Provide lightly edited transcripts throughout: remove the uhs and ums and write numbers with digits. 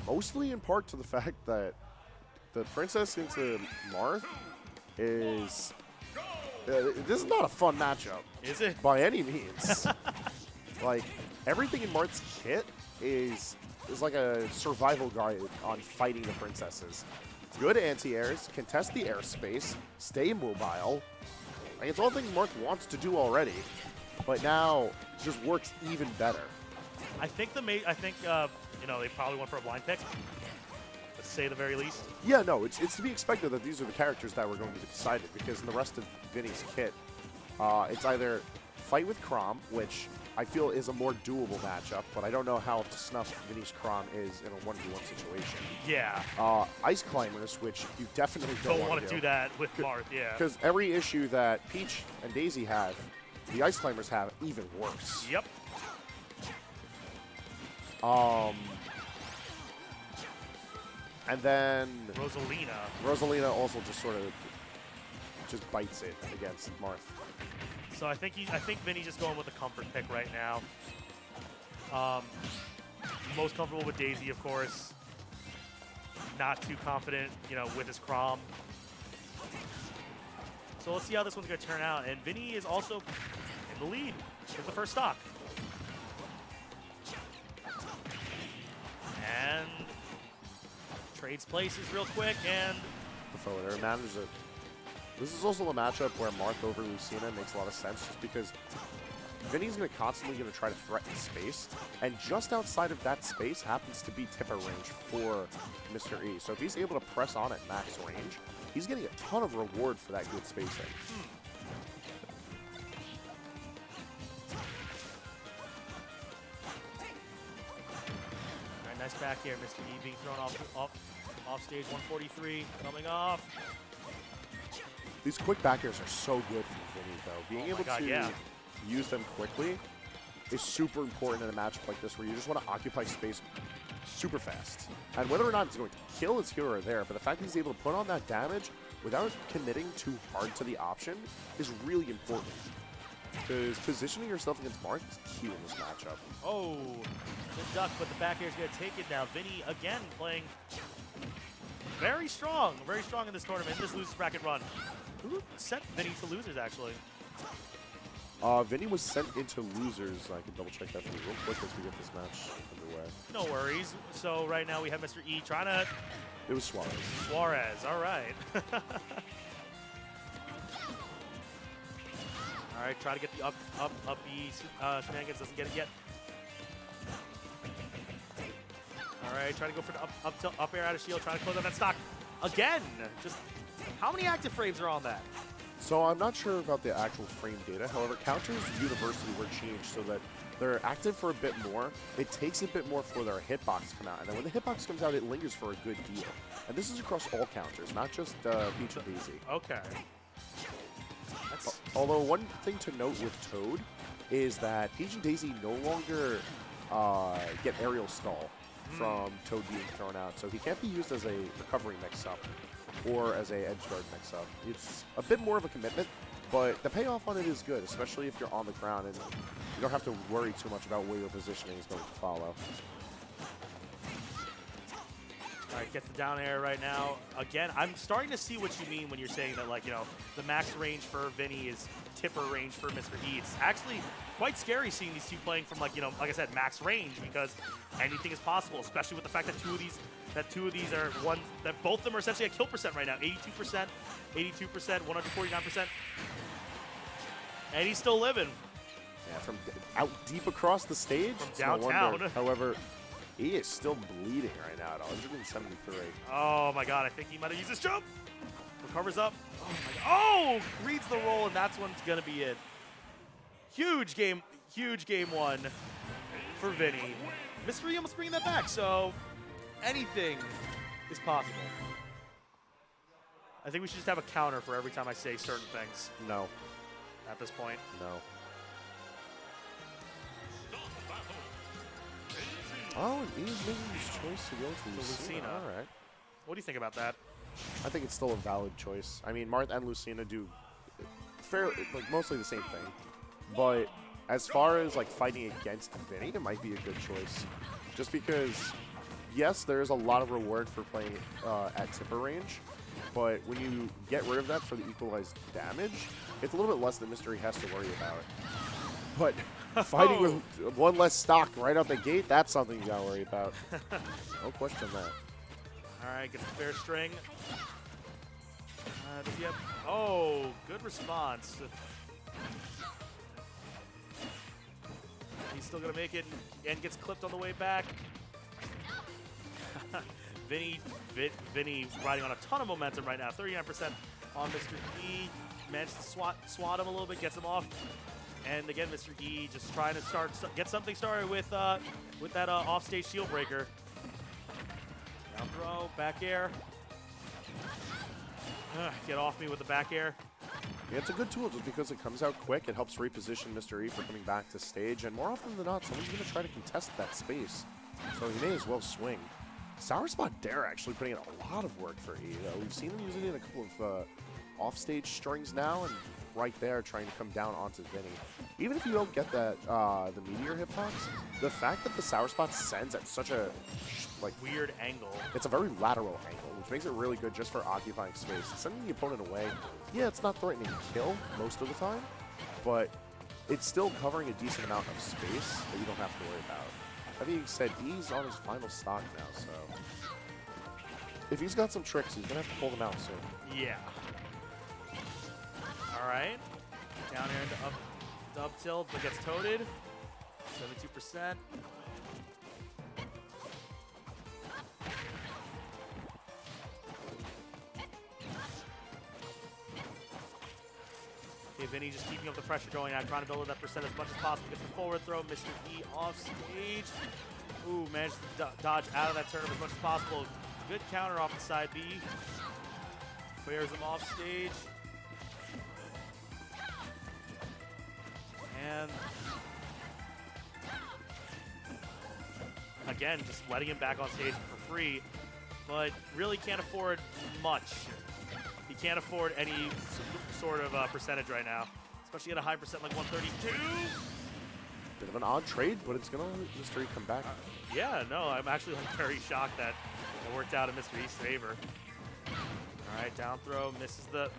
mostly in part to the fact that the Princess into Marth is... this is not a fun matchup. Is it? By any means. Like, everything in Marth's kit is like a survival guide on fighting the princesses. Good anti-airs, contest the airspace, stay mobile. Like, it's all things Marth wants to do already, but now it just works even better. I think you know, they probably went for a blind pick. Let's say the very least. Yeah, no, it's to be expected that these are the characters that were going to be decided, because in the rest of Vinnie's kit, it's either fight with Chrom, which I feel is a more doable matchup, but I don't know how to snuff Vinnie's Chrom is in a 1v1 situation. Yeah. Ice Climbers, which you definitely don't want to do that with Marth, yeah. Because every issue that Peach and Daisy have, the Ice Climbers have even worse. Yep. And then Rosalina also just sort of just bites it against Marth. So I think Vinnie's just going with the comfort pick right now. Most comfortable with Daisy, of course. Not too confident, you know, with his Chrom. So let's see how this one's going to turn out. And Vinnie is also in the lead with the first stock. And trades places real quick, and the forwarder manages it. This is also a matchup where Marth over Lucina makes a lot of sense, just because Vinnie's constantly going to try to threaten space, and just outside of that space happens to be tipper range for Mr. E. So if he's able to press on at max range, he's getting a ton of reward for that good spacing. All right, nice back here, Mr. E being thrown off stage. 143 coming off. These quick back airs are so good for Vinnie, though. Being able to use them quickly is super important in a matchup like this, where you just want to occupy space super fast. And whether or not it's going to kill, it's here or there, but the fact that he's able to put on that damage without committing too hard to the option is really important. Because positioning yourself against Marth is key in this matchup. Oh, good duck, but the back air is going to take it now. Vinnie, again, playing very strong in this tournament, in this losers bracket run. Who sent Vinnie to losers, actually? Vinnie was sent into losers. I can double check that for you real quick as we get this match underway. No worries. So right now we have Mr. E trying to... It was Suarez. Suarez, all right. All right, try to get the up B shenanigans, doesn't get it yet. All right, try to go for the up air out of shield, trying to close out that stock. Again, just how many active frames are on that? So I'm not sure about the actual frame data. However, counters universally were changed so that they're active for a bit more. It takes a bit more for their hitbox to come out. And then when the hitbox comes out, it lingers for a good deal. And this is across all counters, not just Peach and Daisy. Okay. Although one thing to note with Toad is that Peach and Daisy no longer get aerial stall from Toad being thrown out. So he can't be used as a recovery mix-up or as a edge guard mix-up. It's a bit more of a commitment, but the payoff on it is good, especially if you're on the ground and you don't have to worry too much about where your positioning is going to follow. All right, gets the down air right now. Again, I'm starting to see what you mean when you're saying that, like, you know, the max range for Vinnie is tipper range for Mr. E. It's actually quite scary seeing these two playing from, like, you know, like I said, max range, because anything is possible, especially with the fact that two of these are one that both of them are essentially at kill percent right now. 82%, 82%, 149%. And he's still living. Yeah, from out deep across the stage. From downtown. No however, he is still bleeding right now at 173. Oh my god, I think he might have used his jump. Recovers up. Oh my god. Oh! Reads the roll, and that's when's gonna be it. Huge game one for Vinnie. Mystery almost bringing that back, so anything is possible. I think we should just have a counter for every time I say certain things. No. At this point. No. Oh, and he's making his choice to go for Lucina. All right. What do you think about that? I think it's still a valid choice. I mean, Marth and Lucina do like mostly the same thing. But as far as like fighting against Vinnie, it might be a good choice. Just because yes, there's a lot of reward for playing at tipper range, but when you get rid of that for the equalized damage, it's a little bit less that Mystery has to worry about. But fighting with one less stock right out the gate, that's something you gotta worry about. No question that. All right, gets the fair string. Does he have? Oh, good response. He's still gonna make it and gets clipped on the way back. Vinnie riding on a ton of momentum right now. 39% on Mr. E. Managed to swat him a little bit, gets him off. And again, Mr. E just trying to get something started with that offstage shield breaker. Down throw, back air. Get off me with the back air. Yeah, it's a good tool just because it comes out quick. It helps reposition Mr. E for coming back to stage. And more often than not, someone's going to try to contest that space. So he may as well swing. Sour Spot Dare actually putting in a lot of work for E. We've seen him using it in a couple of offstage strings now, and right there trying to come down onto Vinnie. Even if you don't get that the Meteor hitbox, the fact that the Sour Spot sends at such a weird angle. It's a very lateral angle, which makes it really good just for occupying space. Sending the opponent away, yeah, it's not threatening kill most of the time, but it's still covering a decent amount of space that you don't have to worry about. That being said, E's on his final stock now, so if he's got some tricks, he's going to have to pull them out soon. Yeah. All right. Down air into up tilt, but gets toted. 72%. Okay, Vinnie just keeping up the pressure going out, trying to build that percent as much as possible. Gets the forward throw. Mr. E off stage. Ooh, managed to dodge out of that turnip as much as possible. Good counter off the side B. Clears him off stage. And again, just letting him back on stage for free, but really can't afford much. He can't afford any sort of percentage right now, especially at a high percent like 132. Bit of an odd trade, but it's going to let Mr. E come back. Yeah, no, I'm actually very shocked that it worked out in Mr. E's favor. All right, down throw, misses the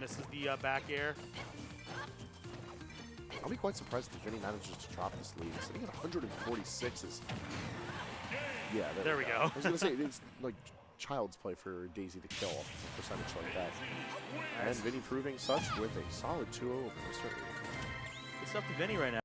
back air. I'll be quite surprised if Vinnie manages to drop this lead. Sitting at 146 is... Yeah, there we go. I was going to say, it's like child's play for Daisy to kill a percentage like that. And Vinnie proving such with a solid 2-0 over Mr. E. Good stuff to Vinnie right now.